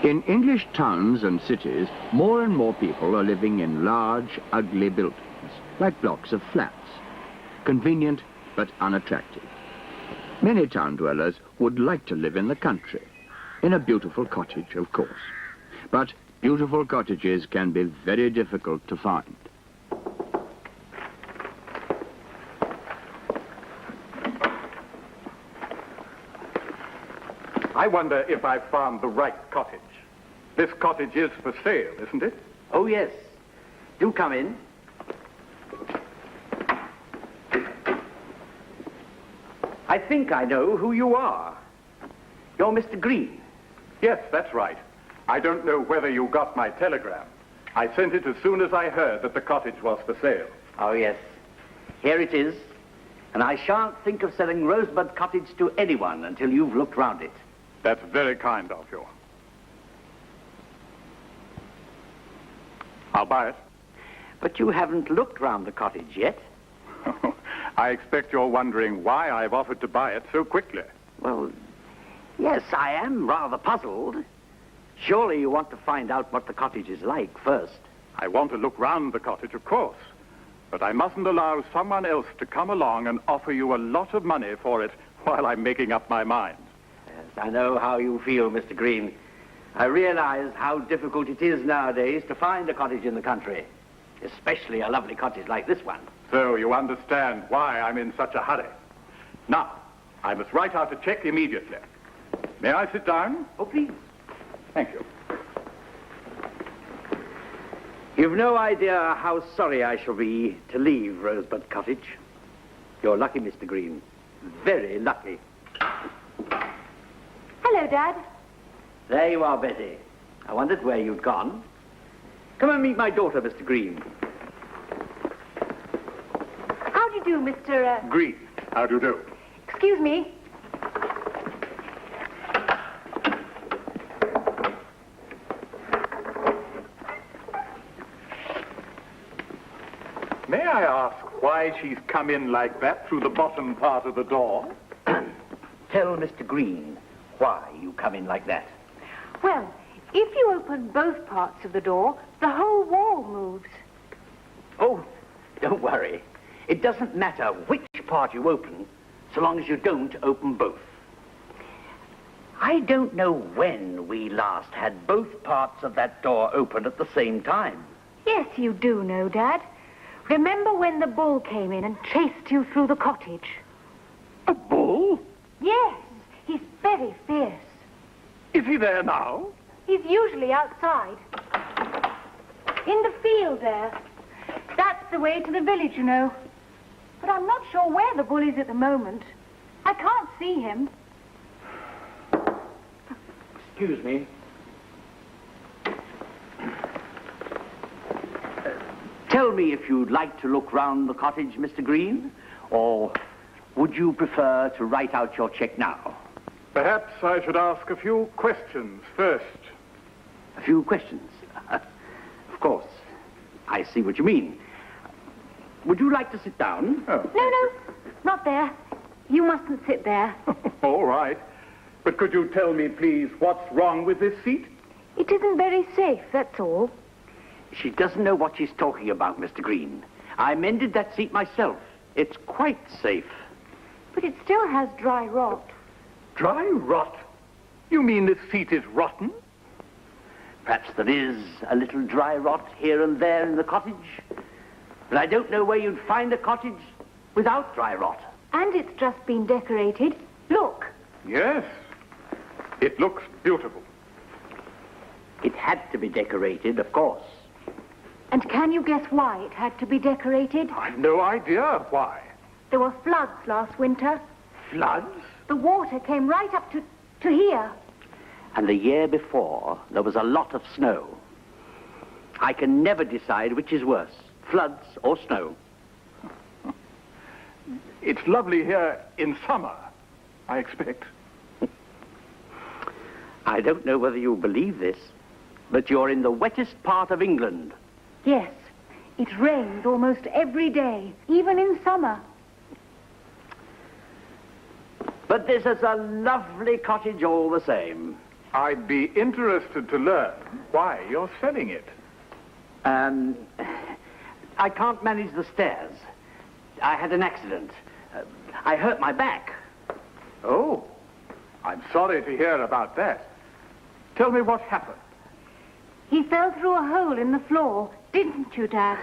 In English towns and cities, more and more people are living in large, ugly buildings, like blocks of flats, convenient but unattractive. Many town dwellers would like to live in the country, in a beautiful cottage, of course. But beautiful cottages can be very difficult to find. I wonder if I've found the right cottage. This cottage is for sale, isn't it? Oh, yes. Do come in. I think I know who you are. You're Mr. Green. Yes, that's right. I don't know whether you got my telegram. I sent it as soon as I heard that the cottage was for sale. Oh, yes. Here it is. And I shan't think of selling Rosebud Cottage to anyone until you've looked round it. That's very kind of you. I'll buy it. But you haven't looked round the cottage yet. I expect you're wondering why I've offered to buy it so quickly. Well, yes, I am rather puzzled. Surely you want to find out what the cottage is like first. I want to look round the cottage, of course. But I mustn't allow someone else to come along and offer you a lot of money for it while I'm making up my mind. Yes, I know how you feel, Mr. Green. I realize how difficult it is nowadays to find a cottage in the country, especially a lovely cottage like this one. So you understand why I'm in such a hurry. Now, I must write out a check immediately. May I sit down? Oh, please. Thank you. You've no idea how sorry I shall be to leave Rosebud Cottage. You're lucky, Mr. Green. Very lucky. Hello, Dad. There you are, Betty. I wondered where you'd gone. Come and meet my daughter, Mr. Green. How do you do, Mr. Green, how do you do? Excuse me. May I ask why she's come in like that through the bottom part of the door? Tell Mr. Green why you come in like that. Well, if you open both parts of the door, the whole wall moves. Oh, don't worry. It doesn't matter which part you open, so long as you don't open both. I don't know when we last had both parts of that door open at the same time. Yes, you do know, Dad. Remember when the bull came in and chased you through the cottage? A bull? Yes, he's very fierce. Is he there now? He's usually outside. In the field there. That's the way to the village, you know. But I'm not sure where the bull is at the moment. I can't see him. Excuse me. Tell me if you'd like to look round the cottage, Mr. Green, or would you prefer to write out your check now? Perhaps I should ask a few questions first. A few questions? Of course. I see what you mean. Would you like to sit down? Oh. No, not there. You mustn't sit there. All right. But could you tell me, please, what's wrong with this seat? It isn't very safe, that's all. She doesn't know what she's talking about, Mr. Green. I mended that seat myself. It's quite safe. But it still has dry rot. Dry rot? You mean this seat is rotten? Perhaps there is a little dry rot here and there in the cottage. But I don't know where you'd find a cottage without dry rot. And it's just been decorated. Look. Yes. It looks beautiful. It had to be decorated, of course. And can you guess why it had to be decorated? I've no idea why. There were floods last winter. Floods? The water came right up to here. And the year before, there was a lot of snow. I can never decide which is worse, floods or snow. It's lovely here in summer, I expect. I don't know whether you believe this, but you're in the wettest part of England. Yes, it rains almost every day, even in summer. But this is a lovely cottage all the same. I'd be interested to learn why you're selling it. I can't manage the stairs. I had an accident. I hurt my back. Oh, I'm sorry to hear about that. Tell me what happened. He fell through a hole in the floor, didn't you, Dad?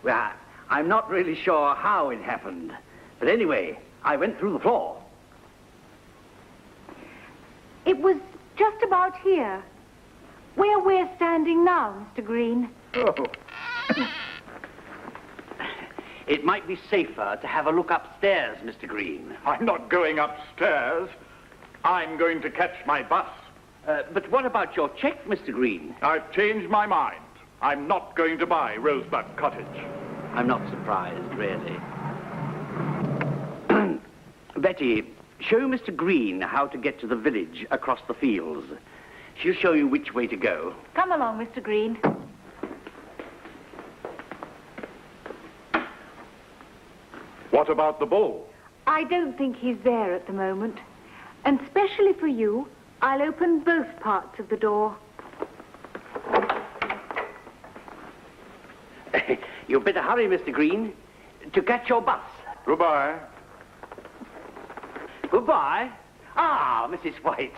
Well, I'm not really sure how it happened. But anyway, I went through the floor. It was just about here, where we're standing now, Mr. Green. Oh, It might be safer to have a look upstairs, Mr. Green. I'm not going upstairs. I'm going to catch my bus. But what about your check, Mr. Green? I've changed my mind. I'm not going to buy Rosebud Cottage. I'm not surprised, really. Betty, show Mr. Green how to get to the village across the fields. She'll show you which way to go. Come along, Mr. Green. What about the bull? I don't think he's there at the moment. And specially for you, I'll open both parts of the door. You'd better hurry, Mr. Green, to catch your bus. Goodbye. Goodbye. Ah, Mrs. White.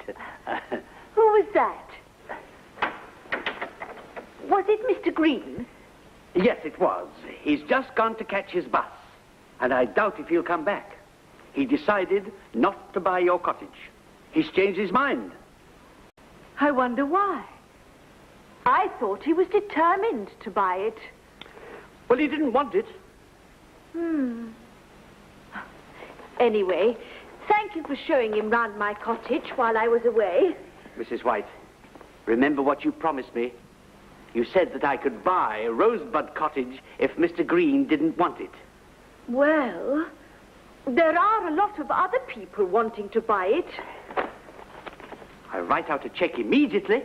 Who was that? Was it Mr. Green? Yes, it was. He's just gone to catch his bus. And I doubt if he'll come back. He decided not to buy your cottage. He's changed his mind. I wonder why. I thought he was determined to buy it. Well, he didn't want it. Anyway, thank you for showing him round my cottage while I was away. Mrs. White, remember what you promised me. You said that I could buy Rosebud Cottage if Mr. Green didn't want it. Well, there are a lot of other people wanting to buy it. I'll write out a check immediately.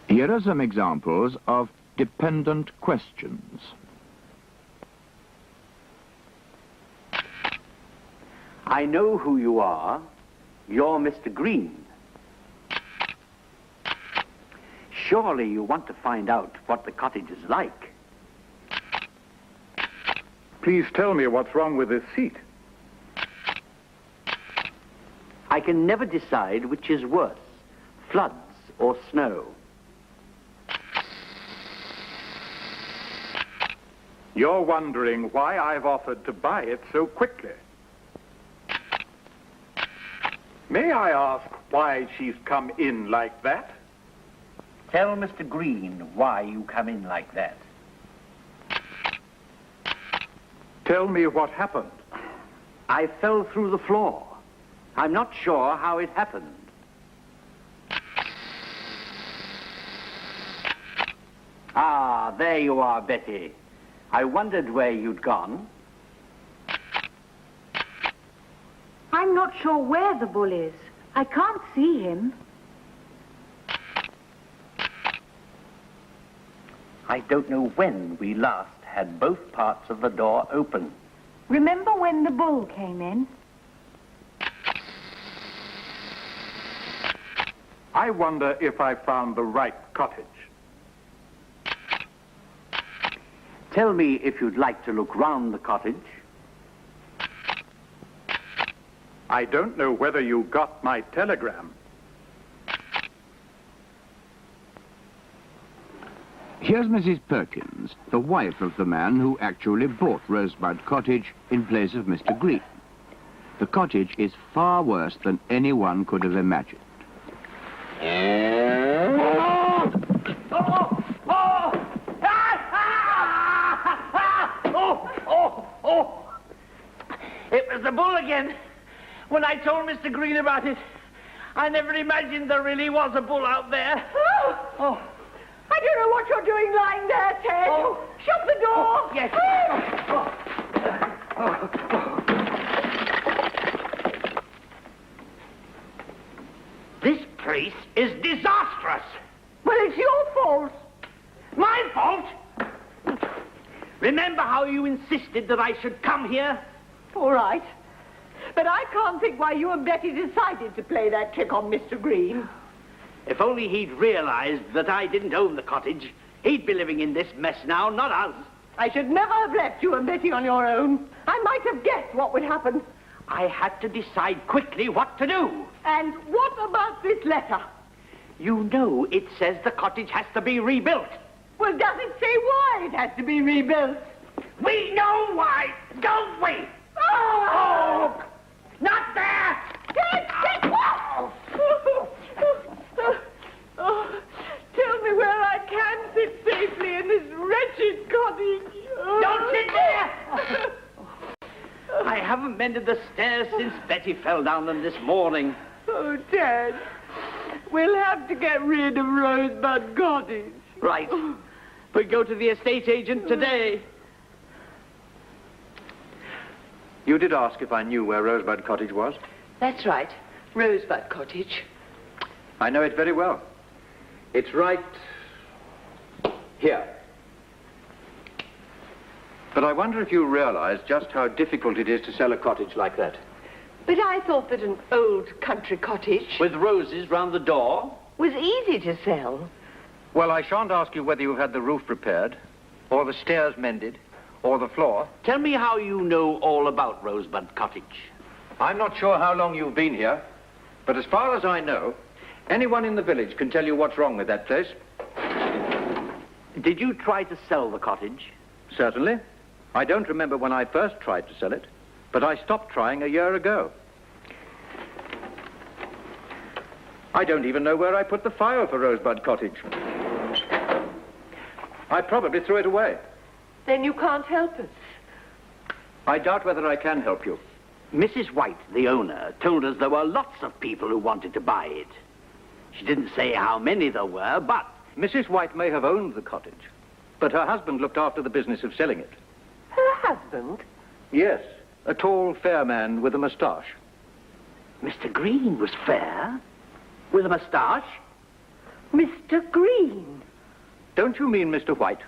Here are some examples of dependent questions. I know who you are. You're Mr. Green. Surely you want to find out what the cottage is like. Please tell me what's wrong with this seat. I can never decide which is worse, floods or snow. You're wondering why I've offered to buy it so quickly. May I ask why she's come in like that? Tell Mr. Green why you come in like that. Tell me what happened. I fell through the floor. I'm not sure how it happened. Ah, there you are, Betty. I wondered where you'd gone. I'm not sure where the bull is. I can't see him. I don't know when we last had both parts of the door open. Remember when the bull came in? I wonder if I found the right cottage. Tell me if you'd like to look round the cottage. I don't know whether you got my telegram. Here's Mrs. Perkins, the wife of the man who actually bought Rosebud Cottage in place of Mr. Green. The cottage is far worse than anyone could have imagined. It was the bull again. When I told Mr. Green about it, I never imagined there really was a bull out there. Oh. I don't know what you're doing lying there, Ted. Oh. Shut the door. Yes. This place is disastrous. Well, it's your fault. My fault? Remember how you insisted that I should come here? All right. But I can't think why you and Betty decided to play that trick on Mr. Green. If only he'd realized that I didn't own the cottage, he'd be living in this mess now, not us. I should never have left you and Betty on your own. I might have guessed what would happen. I had to decide quickly what to do. And what about this letter? You know it says the cottage has to be rebuilt. Well, does it say why it has to be rebuilt? We know why, don't we? Oh! Not there! Oh, tell me where I can sit safely in this wretched cottage. Oh. Don't sit there! I haven't mended the stairs since Betty fell down them this morning. Oh, Dad, we'll have to get rid of Rosebud Cottage. Right. We go to the estate agent today. You did ask if I knew where Rosebud Cottage was? That's right, Rosebud Cottage. I know it very well. It's right here. But I wonder if you realize just how difficult it is to sell a cottage like that. But I thought that an old country cottage With roses round the door. was easy to sell. Well, I shan't ask you whether you've had the roof repaired, or the stairs mended, or the floor. Tell me how you know all about Rosebud Cottage. I'm not sure how long you've been here, but as far as I know, anyone in the village can tell you what's wrong with that place. Did you try to sell the cottage? Certainly. I don't remember when I first tried to sell it, but I stopped trying a year ago. I don't even know where I put the file for Rosebud Cottage. I probably threw it away. Then you can't help us. I doubt whether I can help you. Mrs. White, the owner, told us there were lots of people who wanted to buy it. She didn't say how many there were, but... Mrs. White may have owned the cottage, but her husband looked after the business of selling it. Her husband? Yes, a tall, fair man with a moustache. Mr. Green was fair, with a moustache. Mr. Green? Don't you mean Mr. White?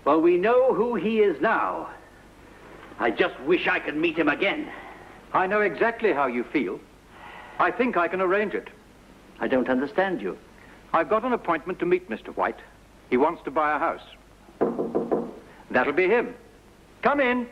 Well, we know who he is now. I just wish I could meet him again. I know exactly how you feel. I think I can arrange it. I don't understand you. I've got an appointment to meet Mr. White. He wants to buy a house. That'll be him. Come in.